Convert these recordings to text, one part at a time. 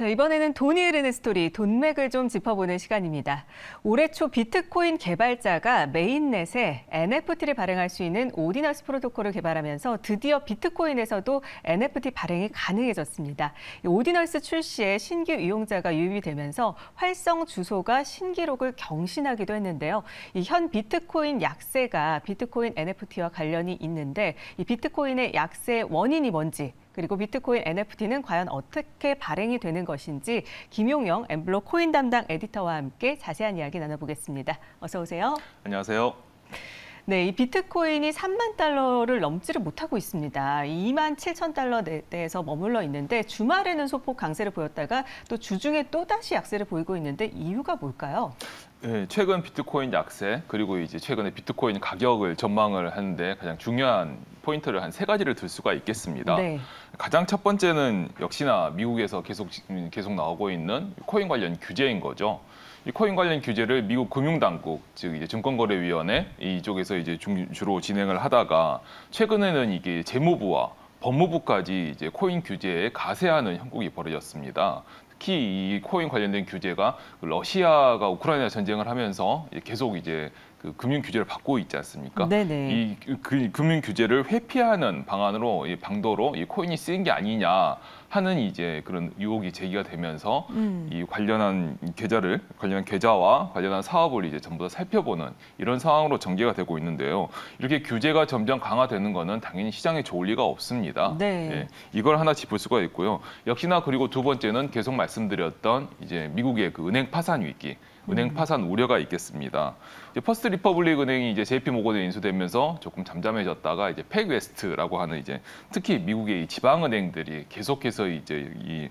자, 이번에는 돈이 흐르는 스토리, 돈맥을 좀 짚어보는 시간입니다. 올해 초 비트코인 개발자가 메인넷에 NFT를 발행할 수 있는 오디너스 프로토콜을 개발하면서 드디어 비트코인에서도 NFT 발행이 가능해졌습니다. 오디너스 출시에 신규 이용자가 유입이 되면서 활성 주소가 신기록을 경신하기도 했는데요. 이 현 비트코인 약세가 비트코인 NFT와 관련이 있는데 이 비트코인의 약세의 원인이 뭔지, 그리고 비트코인 NFT는 과연 어떻게 발행이 되는 것인지 김용영 엠블록 코인 담당 에디터와 함께 자세한 이야기 나눠보겠습니다. 어서 오세요. 안녕하세요. 네, 이 비트코인이 3만 달러를 넘지를 못하고 있습니다. 2만 7천 달러 내에서 머물러 있는데 주말에는 소폭 강세를 보였다가 또 주중에 또다시 약세를 보이고 있는데 이유가 뭘까요? 네, 최근 비트코인 약세 그리고 이제 최근에 비트코인 가격을 전망을 하는데 가장 중요한 포인트를 한 3가지를 들 수가 있겠습니다. 네. 가장 첫 번째는 역시나 미국에서 계속 나오고 있는 코인 관련 규제인 거죠. 이 코인 관련 규제를 미국 금융당국, 즉 이제 증권거래위원회 이쪽에서 이제 주로 진행을 하다가 최근에는 이게 재무부와 법무부까지 이제 코인 규제에 가세하는 형국이 벌어졌습니다. 특히 이 코인 관련된 규제가 러시아가 우크라이나 전쟁을 하면서 계속 이제 그 금융 규제를 받고 있지 않습니까? 네네. 이 금융 규제를 회피하는 방안으로 이 방도로 이 코인이 쓰인 게 아니냐 하는 이제 그런 의혹이 제기가 되면서 이 관련한 계좌와 관련한 사업을 이제 전부 다 살펴보는 이런 상황으로 전개가 되고 있는데요. 이렇게 규제가 점점 강화되는 거는 당연히 시장에 좋을 리가 없습니다. 네. 예, 이걸 하나 짚을 수가 있고요. 역시나 그리고 두 번째는 계속 말씀드렸던 이제 미국의 그 은행 파산 위기. 은행 파산 우려가 있겠습니다. 이제 퍼스트 리퍼블릭 은행이 이제 JP 모건에 인수되면서 조금 잠잠해졌다가 이제 팩웨스트라고 하는 이제 특히 미국의 이 지방 은행들이 계속해서 이제 이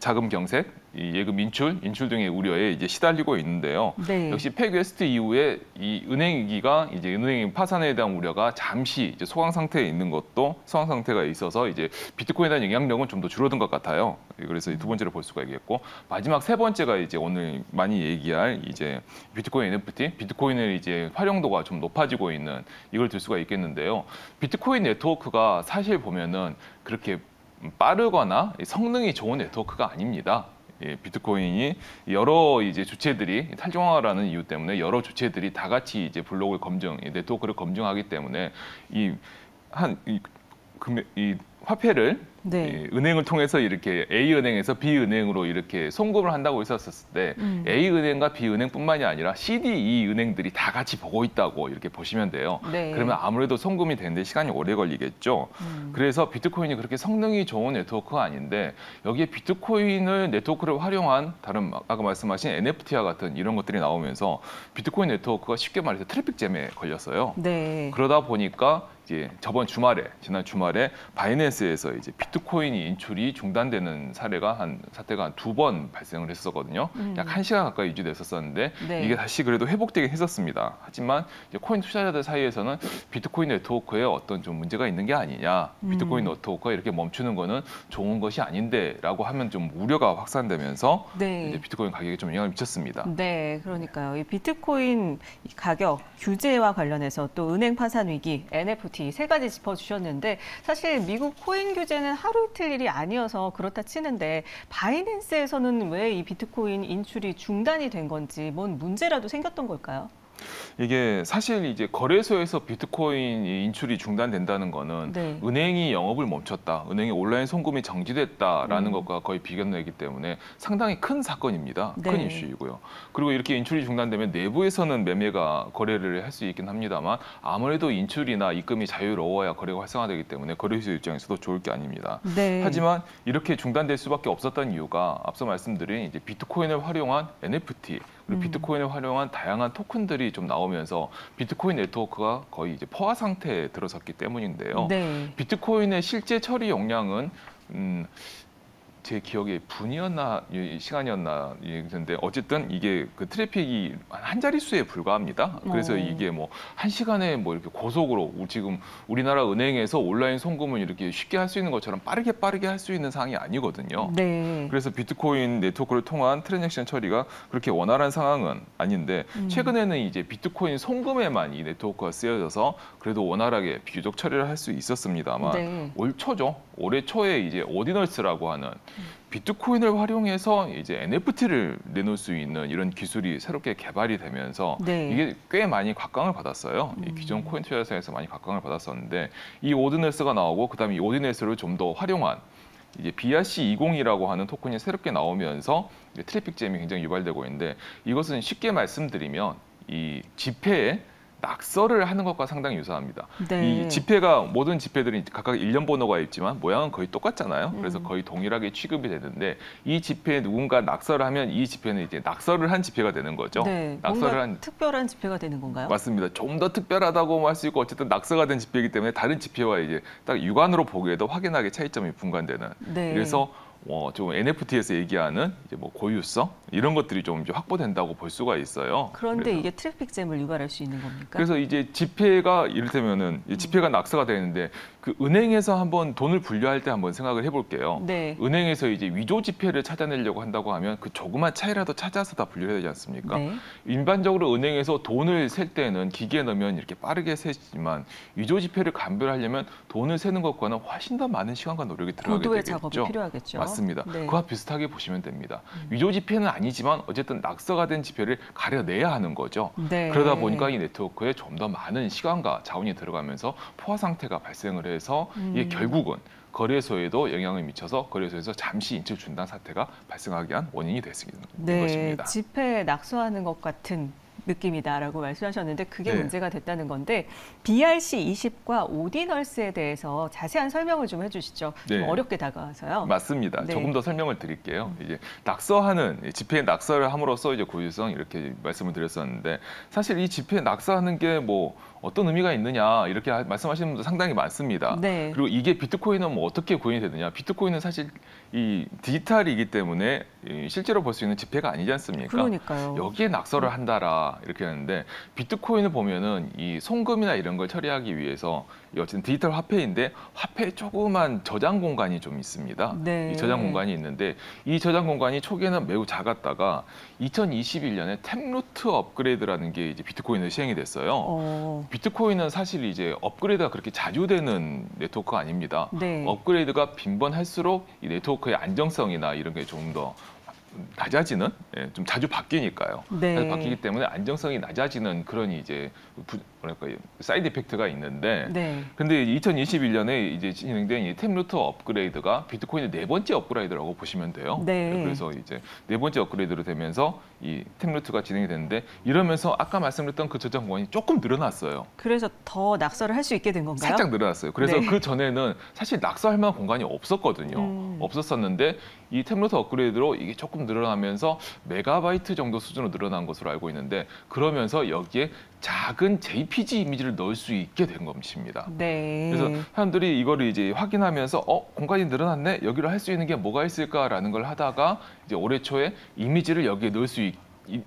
자금 경색, 이 예금 인출 등의 우려에 이제 시달리고 있는데요. 네. 역시 팩웨스트 이후에 이 은행 위기가 이제 은행 파산에 대한 우려가 잠시 이제 소강 상태에 있는 것도 소강 상태가 있어서 이제 비트코인에 대한 영향력은 좀 더 줄어든 것 같아요. 그래서 두 번째로 볼 수가 있겠고 마지막 세 번째가 이제 오늘 많이 얘기할 이제 비트코인 NFT, 비트코인의 이제 활용도가 좀 높아지고 있는 이걸 들 수가 있겠는데요. 비트코인 네트워크가 사실 보면은 그렇게 빠르거나 성능이 좋은 네트워크가 아닙니다. 예, 비트코인이 여러 이제 주체들이 탈중앙화라는 이유 때문에 여러 주체들이 다 같이 이제 블록을 네트워크를 검증하기 때문에 이 화폐를 네. 은행을 통해서 이렇게 A은행에서 B은행으로 이렇게 송금을 한다고 했었을 때 A은행과 B은행뿐만이 아니라 CDE 은행들이 다 같이 보고 있다고 이렇게 보시면 돼요. 네. 그러면 아무래도 송금이 되는데 시간이 오래 걸리겠죠. 그래서 비트코인이 그렇게 성능이 좋은 네트워크가 아닌데 여기에 비트코인을 네트워크를 활용한 다른 아까 말씀하신 NFT와 같은 이런 것들이 나오면서 비트코인 네트워크가 쉽게 말해서 트래픽 잼에 걸렸어요. 네. 그러다 보니까 이제 지난 주말에 바이낸스에서 이제 비트코인이 인출이 중단되는 사태가 한 2번 발생을 했었거든요. 약 1시간 가까이 유지됐었는데 네. 이게 다시 그래도 회복되긴 했었습니다. 하지만 이제 코인 투자자들 사이에서는 비트코인 네트워크에 어떤 좀 문제가 있는 게 아니냐, 비트코인 네트워크가 이렇게 멈추는 거는 좋은 것이 아닌데라고 하면 좀 우려가 확산되면서 네. 이제 비트코인 가격에 좀 영향을 미쳤습니다. 네, 그러니까요. 이 비트코인 가격 규제와 관련해서 또 은행 파산 위기, NFT 3가지 짚어주셨는데 사실 미국 코인 규제는 하루 이틀 일이 아니어서 그렇다 치는데 바이낸스에서는 왜 이 비트코인 인출이 중단이 된 건지 뭔 문제라도 생겼던 걸까요? 이게 사실 이제 거래소에서 비트코인 인출이 중단된다는 거는 네. 은행이 영업을 멈췄다, 은행의 온라인 송금이 정지됐다라는 것과 거의 비견되기 때문에 상당히 큰 사건입니다. 네. 큰 이슈이고요. 그리고 이렇게 인출이 중단되면 내부에서는 거래를 할 수 있긴 합니다만 아무래도 인출이나 입금이 자유로워야 거래가 활성화되기 때문에 거래소 입장에서도 좋을 게 아닙니다. 네. 하지만 이렇게 중단될 수밖에 없었던 이유가 앞서 말씀드린 이제 비트코인을 활용한 NFT 그리고 비트코인을 활용한 다양한 토큰들이 좀 나오면서 비트코인 네트워크가 거의 이제 포화 상태에 들어섰기 때문인데요. 네. 비트코인의 실제 처리 용량은 제 기억에 분이었나 시간이었나 근데 어쨌든 이게 그 트래픽이 한 자릿수에 불과합니다. 그래서 이게 뭐 1시간에 뭐 이렇게 고속으로 지금 우리나라 은행에서 온라인 송금을 이렇게 쉽게 할 수 있는 것처럼 빠르게 할 수 있는 상황이 아니거든요. 네. 그래서 비트코인 네트워크를 통한 트랜잭션 처리가 그렇게 원활한 상황은 아닌데 최근에는 이제 비트코인 송금에만 이 네트워크가 쓰여져서 그래도 원활하게 비교적 처리를 할 수 있었습니다만 네. 올해 초에 이제 오디널스라고 하는 비트코인을 활용해서 이제 NFT를 내놓을 수 있는 이런 기술이 새롭게 개발이 되면서 네. 이게 꽤 많이 각광을 받았어요. 이 기존 코인 투자사에서 많이 각광을 받았었는데 이 오디너스가 나오고 그다음에 이 오디너스를 좀 더 활용한 이제 BRC20이라고 하는 토큰이 새롭게 나오면서 트래픽 잼이 굉장히 유발되고 있는데 이것은 쉽게 말씀드리면 이 지폐에 낙서를 하는 것과 상당히 유사합니다. 네. 이 지폐가 모든 지폐들이 각각 일련 번호가 있지만 모양은 거의 똑같잖아요. 그래서 거의 동일하게 취급이 되는데 이 지폐에 누군가 낙서를 하면 이 지폐는 이제 낙서를 한 지폐가 되는 거죠. 네. 낙서를 뭔가 한 특별한 지폐가 되는 건가요? 맞습니다. 좀 더 특별하다고 할 수 있고 어쨌든 낙서가 된 지폐이기 때문에 다른 지폐와 이제 딱 육안으로 보기에도 확연하게 차이점이 분간되는. 네. 그래서 좀 NFT에서 얘기하는 이제 뭐 고유성 이런 것들이 좀 이제 확보된다고 볼 수가 있어요. 그런데 그래서, 이게 트래픽 잼을 유발할 수 있는 겁니까? 그래서 이제 지폐가 이를테면은 지폐가 낙서가 되는데 그 은행에서 한번 돈을 분류할 때 한번 생각을 해볼게요. 네. 은행에서 이제 위조 지폐를 찾아내려고 한다고 하면 그 조그만 차이라도 찾아서 다 분류해야 되지 않습니까? 네. 일반적으로 은행에서 돈을 셀 때는 기계에 넣으면 이렇게 빠르게 세지만 위조 지폐를 감별하려면 돈을 세는 것과는 훨씬 더 많은 시간과 노력이 들어가게 고도의 되겠죠. 작업이 필요하겠죠. 맞습니다. 네. 그와 비슷하게 보시면 됩니다. 위조 지폐는 아니지만 어쨌든 낙서가 된 지폐를 가려내야 하는 거죠. 네. 그러다 보니까 이 네트워크에 좀 더 많은 시간과 자원이 들어가면서 포화 상태가 발생을 해서 이게 결국은 거래소에도 영향을 미쳐서 거래소에서 잠시 인출 중단 사태가 발생하게 한 원인이 될 수 있는 네, 것입니다. 지폐에 낙서하는 것 같은 느낌이다라고 말씀하셨는데 그게 네. 문제가 됐다는 건데 BRC20과 오디널스에 대해서 자세한 설명을 좀 해주시죠. 좀 네. 어렵게 다가와서요. 맞습니다. 네. 조금 더 설명을 드릴게요. 이제 낙서하는 지폐에 낙서를 함으로써 이제 고유성 이렇게 말씀을 드렸었는데 사실 이 지폐에 낙서하는 게 뭐 어떤 의미가 있느냐 이렇게 말씀하시는 분도 상당히 많습니다. 네. 그리고 이게 비트코인은 뭐 어떻게 구현이 되느냐? 비트코인은 사실 이 디지털이기 때문에 실제로 볼 수 있는 지폐가 아니지 않습니까? 그러니까요. 여기에 낙서를 한다라 이렇게 하는데 비트코인을 보면은 이 송금이나 이런 걸 처리하기 위해서 어쨌든 디지털 화폐인데 화폐에 조그만 저장 공간이 좀 있습니다. 네. 이 저장 공간이 있는데 이 저장 공간이 초기에는 매우 작았다가 2021년에 템루트 업그레이드라는 게 이제 비트코인에 시행이 됐어요. 비트코인은 사실 이제 업그레이드가 그렇게 자주 되는 네트워크가 아닙니다. 네. 업그레이드가 빈번할수록 이 네트워크의 안정성이나 이런 게 좀 더 낮아지는, 좀 자주 바뀌니까요. 네. 자주 바뀌기 때문에 안정성이 낮아지는 그런 이제 뭐랄까 사이드 이펙트가 있는데, 네. 근데 2021년에 이제 진행된 이 템루트 업그레이드가 비트코인의 네 번째 업그레이드라고 보시면 돼요. 네. 그래서 이제 네 번째 업그레이드로 되면서 이 템루트가 진행이 됐는데 이러면서 아까 말씀드렸던 그 저장 공간이 조금 늘어났어요. 그래서 더 낙서를 할 수 있게 된 건가요? 살짝 늘어났어요. 그래서 네. 그 전에는 사실 낙서할 만한 공간이 없었거든요. 없었었는데 이 템루트 업그레이드로 이게 조금 늘어나면서 메가바이트 정도 수준으로 늘어난 것으로 알고 있는데 그러면서 여기에 작은 JPG 이미지를 넣을 수 있게 된 것입니다. 네. 그래서 사람들이 이거를 이제 확인하면서 공간이 늘어났네. 여기로 할 수 있는 게 뭐가 있을까라는 걸 하다가 이제 올해 초에 이미지를 여기에 넣을 수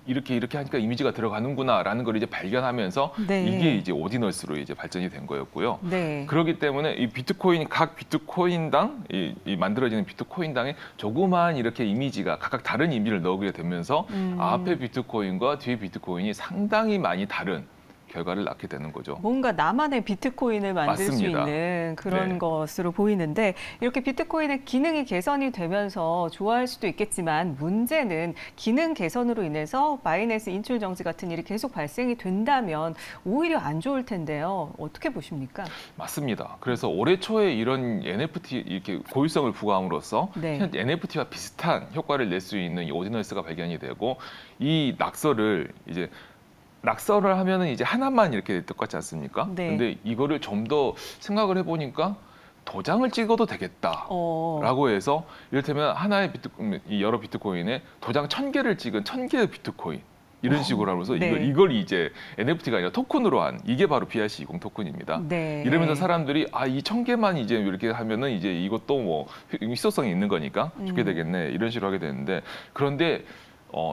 이렇게 하니까 이미지가 들어가는구나라는 걸 이제 발견하면서 네. 이게 이제 오디너스로 이제 발전이 된 거였고요. 네. 그렇기 때문에 이 비트코인 각 비트코인당 이 만들어지는 비트코인당에 조그만 이렇게 이미지가 각각 다른 이미지를 넣게 되면서 앞에 비트코인과 뒤에 비트코인이 상당히 많이 다른 결과를 낳게 되는 거죠. 뭔가 나만의 비트코인을 만들 맞습니다. 수 있는 그런 네. 것으로 보이는데 이렇게 비트코인의 기능이 개선이 되면서 좋아할 수도 있겠지만 문제는 기능 개선으로 인해서 바이낸스 인출 정지 같은 일이 계속 발생이 된다면 오히려 안 좋을 텐데요. 어떻게 보십니까? 맞습니다. 그래서 올해 초에 이런 NFT 이렇게 고유성을 부과함으로써 네. 현 NFT와 비슷한 효과를 낼 수 있는 이 오디너스가 발견이 되고 이 낙서를 하면은 이제 하나만 이렇게 똑같지 않습니까? 네. 근데 이거를 좀 더 생각을 해보니까 도장을 찍어도 되겠다라고 해서 이를테면 하나의 이 여러 비트코인에 도장 1000개를 찍은 1000개의 비트코인 이런 식으로 하면서 네. 이걸 이제 NFT가 아니라 토큰으로 한 이게 바로 BRC20 토큰입니다. 네. 이러면서 사람들이 이 1000개만 이제 이렇게 하면은 이제 이것도 뭐 희소성이 있는 거니까 좋게 되겠네 이런 식으로 하게 되는데 그런데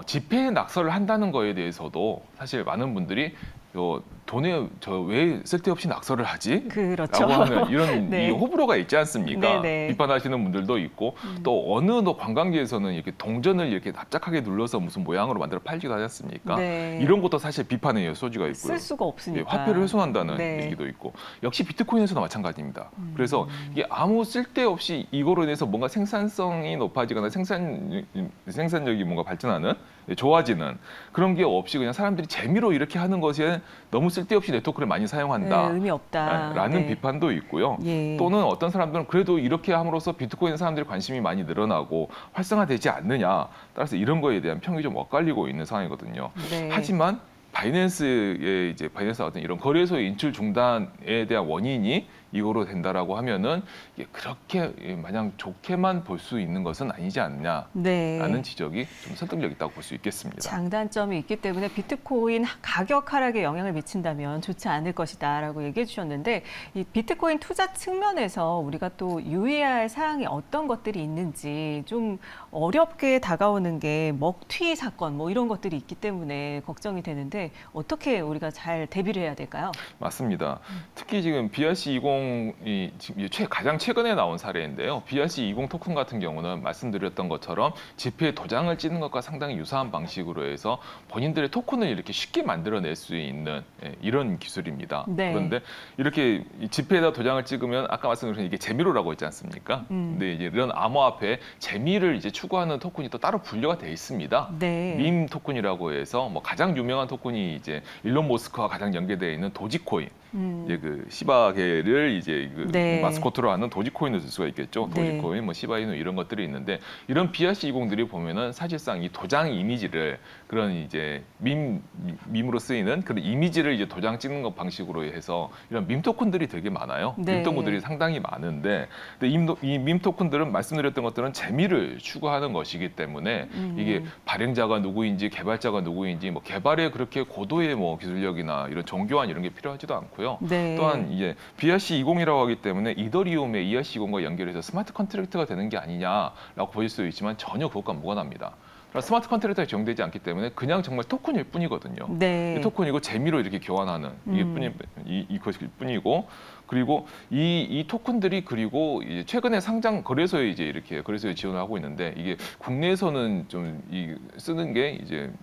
지폐에 낙서를 한다는 거에 대해서도 사실 많은 분들이 돈에 저 왜 쓸데없이 낙서를 하지? 그렇죠. 라고 하는 이런 네. 이 호불호가 있지 않습니까? 네네. 비판하시는 분들도 있고 또 어느 관광지에서는 이렇게 동전을 이렇게 납작하게 눌러서 무슨 모양으로 만들어 팔기도 하지 않습니까? 네. 이런 것도 사실 비판의 소지가 있고요. 쓸 수가 없으니까. 예, 화폐를 훼손한다는 네. 얘기도 있고 역시 비트코인에서도 마찬가지입니다. 그래서 이게 아무 쓸데없이 이거로 인해서 뭔가 생산성이 높아지거나 생산력이 뭔가 발전하는 좋아지는 그런 게 없이 그냥 사람들이 재미로 이렇게 하는 것에 너무 쓸데없이 네트워크를 많이 사용한다. 네, 의미 없다. 라는 네. 비판도 있고요. 예. 또는 어떤 사람들은 그래도 이렇게 함으로써 비트코인 사람들이 관심이 많이 늘어나고 활성화되지 않느냐. 따라서 이런 거에 대한 평이 좀 엇갈리고 있는 상황이거든요. 네. 하지만 바이낸스가 어떤 이런 거래소의 인출 중단에 대한 원인이 이거로 된다라고 하면은 이게 그렇게 마냥 좋게만 볼 수 있는 것은 아니지 않냐라는 네. 지적이 좀 설득력 있다고 볼 수 있겠습니다. 장단점이 있기 때문에 비트코인 가격 하락에 영향을 미친다면 좋지 않을 것이다라고 얘기해 주셨는데 이 비트코인 투자 측면에서 우리가 또 유의해야 할 사항이 어떤 것들이 있는지 좀 어렵게 다가오는 게 먹튀 사건 뭐 이런 것들이 있기 때문에 걱정이 되는데 어떻게 우리가 잘 대비를 해야 될까요? 맞습니다. 특히 지금 BRC20이 지금 가장 최근에 나온 사례인데요. BRC20 토큰 같은 경우는 말씀드렸던 것처럼 지폐에 도장을 찍는 것과 상당히 유사한 방식으로 해서 본인들의 토큰을 이렇게 쉽게 만들어낼 수 있는 이런 기술입니다. 네. 그런데 이렇게 지폐에다 도장을 찍으면 아까 말씀드린 이게 재미로라고 했지 않습니까? 근데 이제 이런 암호화폐 재미를 이제 추구하는 토큰이 또 따로 분류가 돼 있습니다. 네. 밈 토큰이라고 해서 뭐 가장 유명한 토큰이 이제 일론 머스크와 가장 연계되어 있는 도지코인. 이제 그 시바계를 이제 그 네. 마스코트로 하는 도지코인을 쓸 수가 있겠죠. 네. 도지코인, 뭐 시바이누 이런 것들이 있는데 이런 BRC20들이 보면은 사실상 이 도장 이미지를 그런 이제 밈으로 쓰이는 그런 이미지를 이제 도장 찍는 것 방식으로 해서 이런 밈 토큰들이 되게 많아요. 네. 밈 토큰들이 상당히 많은데 근데 이 밈 토큰들은 말씀드렸던 것들은 재미를 추구하는 것이기 때문에 이게 발행자가 누구인지 개발자가 누구인지 뭐 개발에 그렇게 고도의 뭐 기술력이나 이런 정교한 이런 게 필요하지도 않고요. 네. 또한 이제 BRC20이라고 하기 때문에 이더리움의 ERC20과 연결해서 스마트 컨트랙트가 되는 게 아니냐라고 보일 수도 있지만 전혀 그것과 무관합니다. 스마트 컨트랙터가 적용되지 않기 때문에 그냥 정말 토큰일 뿐이거든요. 네. 토큰이고 재미로 이렇게 교환하는 이것일 뿐이고 그리고 이 토큰들이 그리고 이제 최근에 상장 거래소에 이제 이렇게 거래소에 지원을 하고 있는데 이게 국내에서는 좀 쓰는 게 이제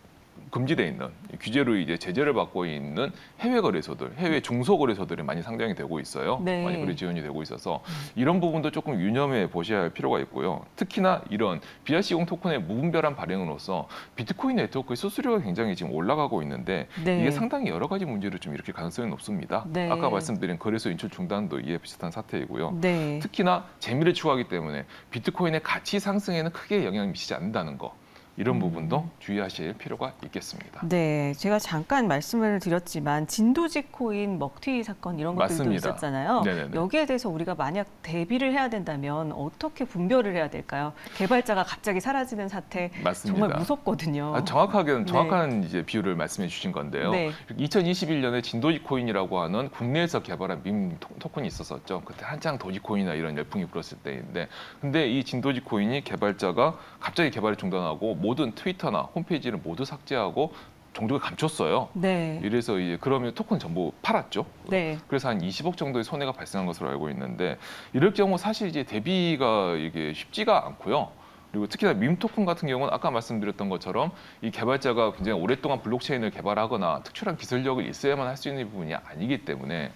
금지돼 있는 규제로 이제 제재를 받고 있는 해외 거래소들, 해외 중소 거래소들이 많이 상장이 되고 있어요. 네. 많이 거래 지원이 되고 있어서 이런 부분도 조금 유념해 보셔야 할 필요가 있고요. 특히나 이런 BRC20 토큰의 무분별한 발행으로서 비트코인 네트워크의 수수료가 굉장히 지금 올라가고 있는데 네. 이게 상당히 여러 가지 문제로 좀 일으킬 가능성이 높습니다. 네. 아까 말씀드린 거래소 인출 중단도 이에 비슷한 사태이고요. 네. 특히나 재미를 추구하기 때문에 비트코인의 가치 상승에는 크게 영향을 미치지 않는다는 거. 이런 부분도 주의하실 필요가 있겠습니다. 네, 제가 잠깐 말씀을 드렸지만 진도지 코인 먹튀 사건 이런 것들도 맞습니다. 있었잖아요. 네네네. 여기에 대해서 우리가 만약 대비를 해야 된다면 어떻게 분별을 해야 될까요? 개발자가 갑자기 사라지는 사태 맞습니다. 정말 무섭거든요. 정확한 이제 비율을 말씀해 주신 건데요. 네. 2021년에 진도지 코인이라고 하는 국내에서 개발한 밈 토큰이 있었었죠. 그때 한창 도지코인이나 이런 열풍이 불었을 때인데, 근데 이 진도지 코인이 개발자가 갑자기 개발을 중단하고 모든 트위터나 홈페이지를 모두 삭제하고 종족을 감췄어요. 네. 이래서 이제 그러면 토큰 전부 팔았죠. 네. 그래서 한 20억 정도의 손해가 발생한 것으로 알고 있는데 이럴 경우 사실 이제 대비가 이게 쉽지가 않고요. 그리고 특히나 밈 토큰 같은 경우는 아까 말씀드렸던 것처럼 이 개발자가 굉장히 오랫동안 블록체인을 개발하거나 특출한 기술력을 있어야만 할 수 있는 부분이 아니기 때문에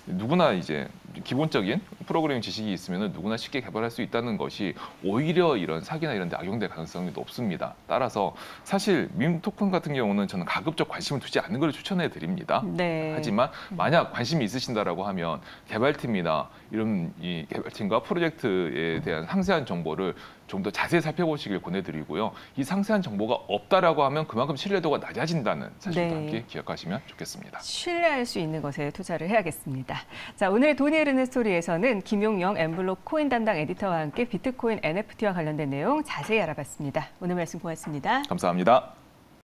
누구나 이제 기본적인 프로그래밍 지식이 있으면 누구나 쉽게 개발할 수 있다는 것이 오히려 이런 사기나 이런 데 악용될 가능성이 높습니다. 따라서 사실 밈 토큰 같은 경우는 저는 가급적 관심을 두지 않는 걸 추천해 드립니다. 네. 하지만 만약 관심이 있으신다라고 하면 개발팀이나 이런 이 개발팀과 프로젝트에 대한 상세한 정보를 좀 더 자세히 살펴보시길 권해드리고요. 이 상세한 정보가 없다라고 하면 그만큼 신뢰도가 낮아진다는 사실도 네. 함께 기억하시면 좋겠습니다. 신뢰할 수 있는 것에 투자를 해야겠습니다. 자, 오늘 돈이 흐르는 스토리에서는 김용영 엠블록 코인 담당 에디터와 함께 비트코인 NFT와 관련된 내용 자세히 알아봤습니다. 오늘 말씀 고맙습니다. 감사합니다.